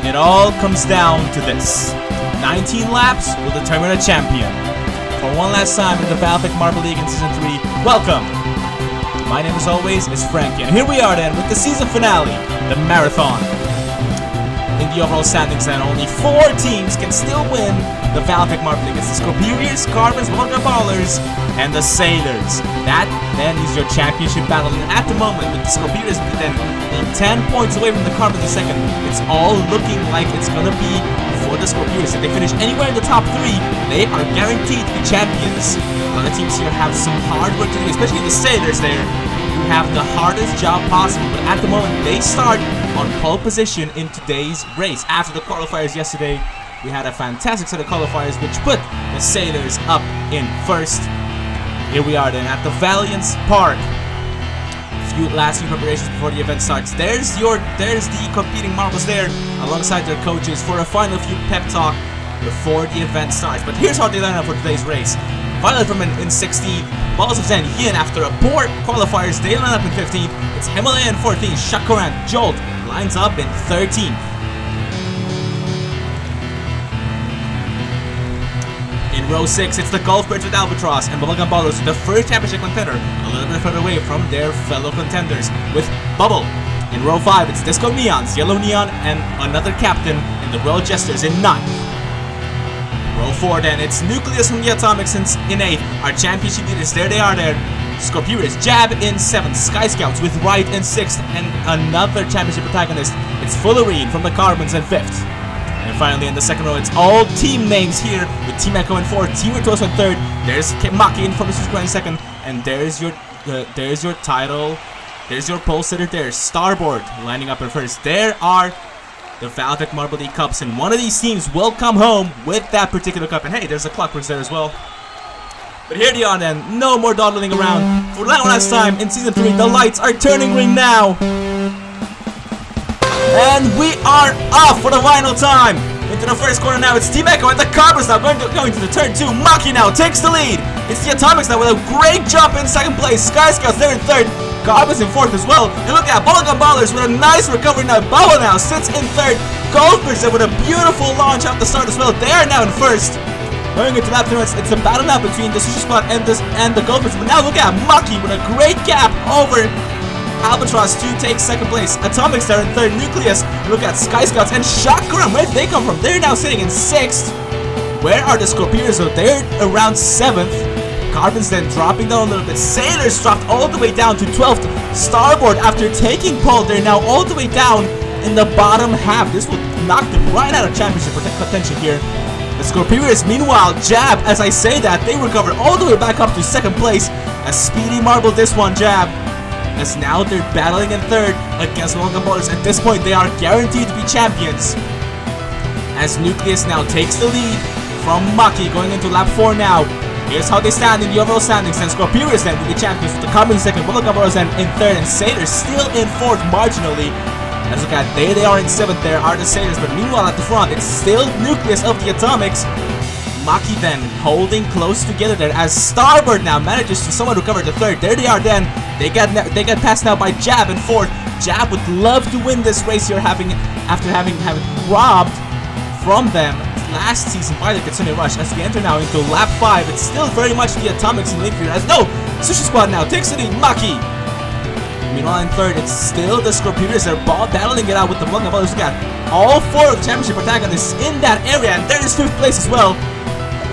It all comes down to this. 19 laps will determine a champion. For one last time in the VALVIK Marble League in Season 3, welcome! My name as always is Frankie, and here we are then with the season finale, the Marathon. In the overall standings then, only 4 teams can still win the VALVIK Marble League. It's the Scorpions, Carbons, Volga Ballers, and the Sailors. That then is your championship battle, and at the moment with the Scorpions then being 10 points away from the Carbons in second, it's all looking like it's gonna be for the Scorpions. If they finish anywhere in the top 3, they are guaranteed to be champions. A lot of teams here have some hard work to do, especially the Sailors there, who have the hardest job possible, but at the moment they start on pole position in today's race. After the qualifiers yesterday, we had a fantastic set of qualifiers which put the Sailors up in first. Here we are then at the Valiance Park. Last few preparations before the event starts. There's the competing marbles there alongside their coaches for a final few pep talk before the event starts. But here's how they line up for today's race. Violet in 16th, Balls of Zen Yin after a poor qualifiers, they line up in 15th. It's Himalaya in 14th, Shakuran Jolt lines up in 13th. In row 6, it's the Golf Birds with Albatross and Bubblegum Ballers, the first championship contender, a little bit further away from their fellow contenders with Bubble. In row 5, it's Disco Neons, Yellow Neon, and another captain in the Royal Jesters in 9th. Row 4 then, it's Nucleus from the Atomics in 8th. Our championship leaders, there they are there. Scorpius, Jab in 7th, Sky Scouts with Wright in 6th, and another championship protagonist, it's Fullerene from the Carbons in 5th. And finally in the second row, it's all team names here with Team Echo in 4th, Team Virtuoso in 3rd, there's Maki in from the Super in 2nd, and there's your title, there's your pole sitter there, Starboard lining up in 1st. There are the VALVIK Marble League Cups, and one of these teams will come home with that particular cup. And hey, there's a Clockworks there as well. But here they are then, no more dawdling around. For that last time in Season 3, the lights are turning green now. And we are off for the final time. Into the first corner now, it's Team Echo and the Carbons now going to the turn 2. Maki now takes the lead. It's the Atomics now with a great jump in 2nd place. Sky Scouts there in 3rd. Carbons in 4th as well. And look at Bubblegum Ballers with a nice recovery now. Bubble now sits in 3rd. Goldbergs there with a beautiful launch out the start as well. They are now in 1st. Going into lap 2, it's a battle now between the Sushi Squad and the Goldbergs. But now look at Maki with a great gap over Albatross to take 2nd place. Atomics there in 3rd. Nucleus, look at Sky Scouts and Chakram. Where did they come from? They're now sitting in 6th. Where are the Scorpions? So they're around 7th. Carbons then dropping down a little bit. Sailors dropped all the way down to 12th. Starboard, after taking pole, they're now all the way down in the bottom half. This will knock them right out of championship contention here. The Scorpions, meanwhile, Jab, as I say that, they recover all the way back up to 2nd place. A speedy marble this one, Jab. As now they're battling in 3rd against Volga Ballers. At this point, they are guaranteed to be champions. As Nucleus now takes the lead from Maki going into lap 4 now. Here's how they stand in the overall standings. And Scorpius then will be champions with the Carbon in 2nd, Volga Ballers then in 3rd, and Sailors still in 4th marginally. As look at there they are in 7th, there are the Sailors, but meanwhile at the front, it's still Nucleus of the Atomics. Maki then holding close together there as Starboard now manages to somewhat recover the 3rd. There they are then. They get passed now by Jab in 4th. Jab would love to win this race here after having robbed from them last season by the Kitsune Rush. As we enter now into lap 5, it's still very much the Atomics in the lead here. As no, Sushi Squad now takes the lead. Maki. Meanwhile in 3rd, it's still the Scorpions. They're battling it out with the Volga Ballers. We got all 4 of the championship protagonists in that area, and there is 5th place as well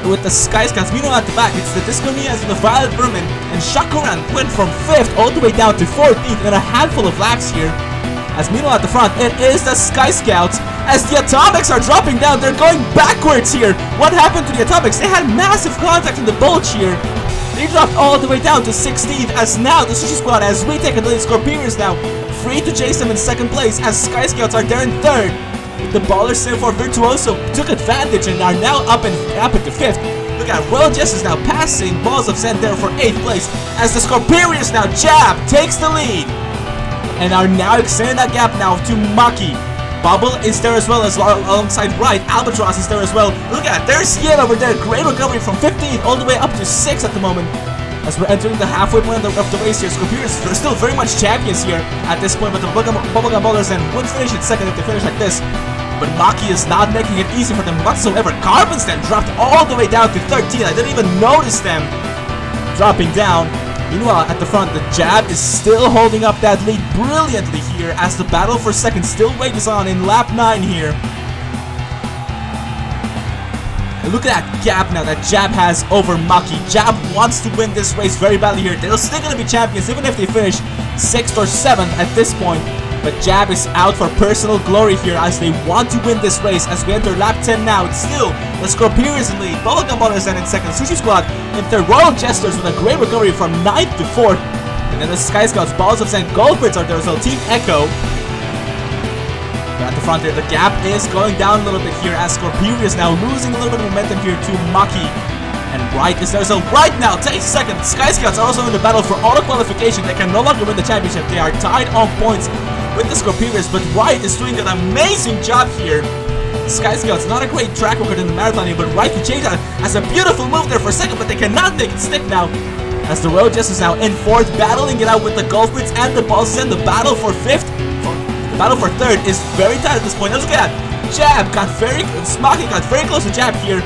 with the Sky Scouts. Meanwhile at the back, it's the Disco Neons and the Violet Vermin, and Shakuran went from 5th all the way down to 14th in a handful of laps here. As meanwhile at the front, it is the Sky Scouts. As the Atomics are dropping down, they're going backwards here. What happened to the Atomics? They had massive contact in the bulge here. They dropped all the way down to 16th, as now the Sushi Squad has retaken the lead. Scorpions now free to chase them in 2nd place, as Sky Scouts are there in 3rd. The Ballers for Virtuoso took advantage and are now up into 5th. Look at Royal Jesters now passing Balls of Zen there for 8th place, as the Scorpions now Jab takes the lead and are now extending that gap now to Maki. Bubble is there as well as alongside Wright. Albatross is there as well. Look at, there's Yen over there. Great recovery from 15th all the way up to 6th at the moment. As we're entering the halfway point of the race here, Scorpions are still very much champions here at this point, but the Bubblegum Ballers and would finish it 2nd if they finish like this. but Maki is not making it easy for them whatsoever. Carbons then dropped all the way down to 13. I didn't even notice them dropping down. Meanwhile, at the front, the Jab is still holding up that lead brilliantly here as the battle for second still wages on in lap 9 here. And look at that gap now that Jab has over Maki. Jab wants to win this race very badly here. They're still going to be champions even if they finish 6th or 7th at this point. But Jab is out for personal glory here as they want to win this race. As we enter lap 10 now, it's still the Scorpions in lead. Bubblegum Ballers then in second. Sushi Squad in third. Royal Jesters with a great recovery from 9th to 4th. And then the Sky Scouts, Balls of Sand, Goldbirds are there as well. Team Echo. But at the front there, the gap is going down a little bit here as Scorpions now losing a little bit of momentum here to Maki. And Wright is there, so right now takes second. Sky Scouts are also in the battle for auto qualification. They can no longer win the championship. They are tied on points with the Scorpions, but Wright is doing an amazing job here. Sky Scouts, not a great track record in the marathon here, but Wright can change that as a beautiful move there for second, but they cannot make it stick now. As the Road Jesters now in 4th, battling it out with the Golfbits and the Balls. And the battle for 5th, the battle for 3rd is very tight at this point. Let's look at that. Jab got very, Smaki got very close to Jab here.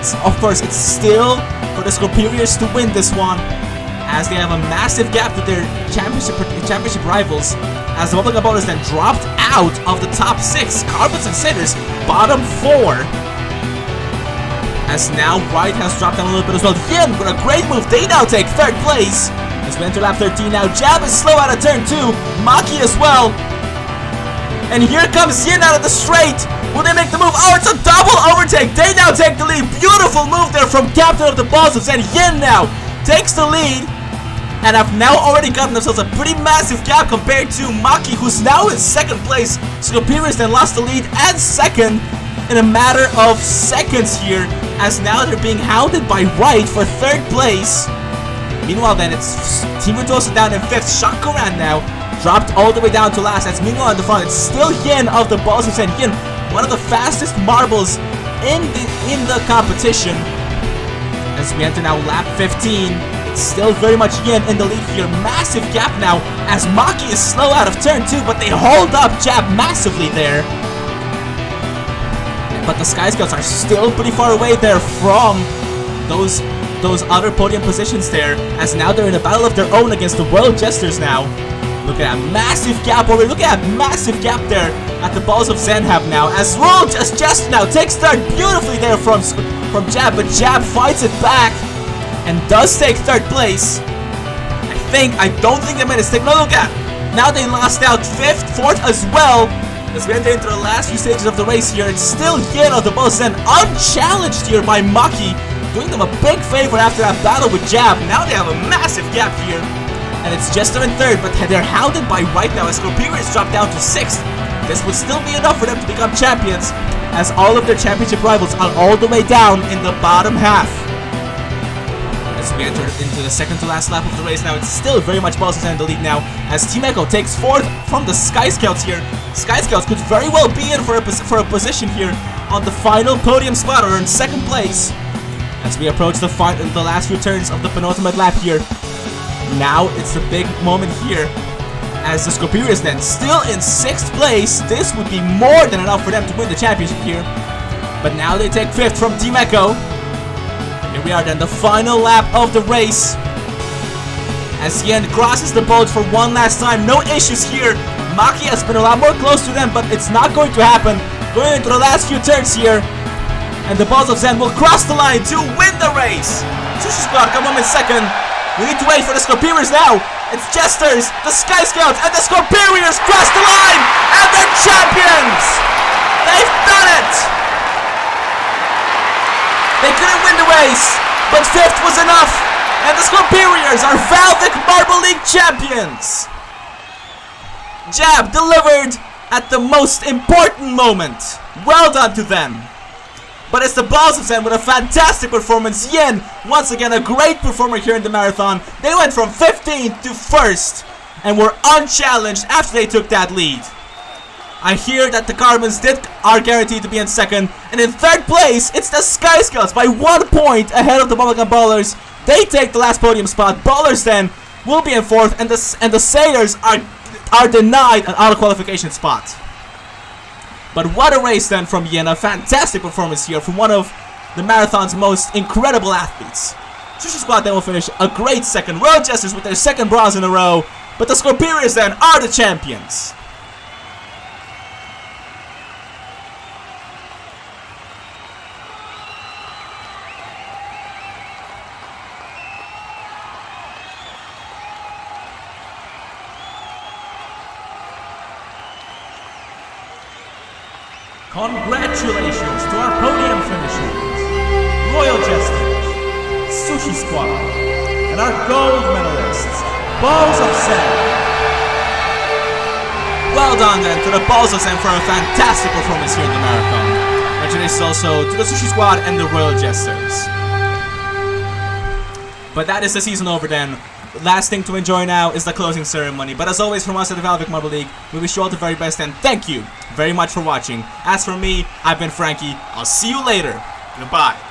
So of course, it's still for the Scorpions to win this one, as they have a massive gap to their championship rivals. As the Bubblegum Ballers then dropped out of the top 6. Carbons and Satyrs, bottom 4. As now Wright has dropped down a little bit as well. Yin with a great move. They now take 3rd place. As we enter lap 13 now. Jab is slow out of turn 2. Maki as well. And here comes Yin out of the straight. Will they make the move? Oh, it's a double overtake. They now take the lead. Beautiful move there from Captain of the Balls. And Yin now takes the lead. And have now already gotten themselves a pretty massive gap compared to Maki, who's now in 2nd place. Scorpions then lost the lead and 2nd in a matter of seconds here, as now they're being hounded by Wright for 3rd place. Meanwhile then, it's Team Virtuoso down in 5th. Shakaran now dropped all the way down to last. As meanwhile in the front, it's still Yin of the Balls and Yin, one of the fastest marbles in the competition. As we enter now lap 15. Still very much Yin in the lead here. Massive gap now as Maki is slow out of turn 2, but they hold up Jab massively there. But the Sky Scouts are still pretty far away there from those other podium positions there, as now they're in a battle of their own against the Royal Jesters now. Look at that massive gap over. Look at that massive gap there at the Balls of Zen have now, as Royal Jester now takes 3rd beautifully there from Jab, but Jab fights it back and does take 3rd place. I don't think they made a mistake. No, look at, now they lost out 5th, 4th as well. As we enter into the last few stages of the race here, it's still Yin of the Balls and unchallenged here by Maki, doing them a big favor after that battle with Jab. Now they have a massive gap here, and it's Jester in 3rd, but they're hounded by Wright now as Scorpions dropped down to 6th. This would still be enough for them to become champions, as all of their championship rivals are all the way down in the bottom half. As we enter into the 2nd to last lap of the race now, it's still very much Balls in the lead now, as Team Echo takes 4th from the Sky Scouts here. Sky Scouts could very well be in for a position here on the final podium spot, or in 2nd place. As we approach the last few turns of the penultimate lap here. Now it's the big moment here, as the Scorpions then still in 6th place. This would be more than enough for them to win the championship here. But now they take 5th from Team Echo. Here we are then, the final lap of the race, as Yin crosses the boat for one last time. No issues here. Maki has been a lot more close to them, but it's not going to happen. Going into the last few turns here, and the Balls of Zen will cross the line to win the race. Sushi Squad come home in 2nd. We need to wait for the Scorpions now. It's Jesters, the Sky Scouts, and the Scorpions cross the line, and they're champions! They've done it! They couldn't win the race, but 5th was enough, and the Scorpions are VALVIK Marble League champions! Jab delivered at the most important moment. Well done to them. But it's the Balls of Zen with a fantastic performance. Yin, once again, a great performer here in the marathon. They went from 15th to 1st and were unchallenged after they took that lead. I hear that the Carbons are guaranteed to be in 2nd, and in 3rd place, it's the Sky Scouts by 1 point ahead of the Bubblegum Ballers. They take the last podium spot. Ballers then will be in 4th, and the Sailors are denied an auto qualification spot. But what a race then from Yen. A fantastic performance here from one of the marathon's most incredible athletes. Sushi Squad then will finish a great second. Royal Jesters with their second bronze in a row. But the Scorperiors then are the champions. Congratulations to our podium finishers, Royal Jesters, Sushi Squad, and our gold medalists, Balls of Sand. Well done then to the Balls of Sand for a fantastic performance here in the marathon. Congratulations also to the Sushi Squad and the Royal Jesters. But that is the season over then. Last thing to enjoy now is the closing ceremony. But as always from us at the VALVIK Marble League, we wish you all the very best and thank you very much for watching. As for me, I've been Frankie. I'll see you later. Goodbye.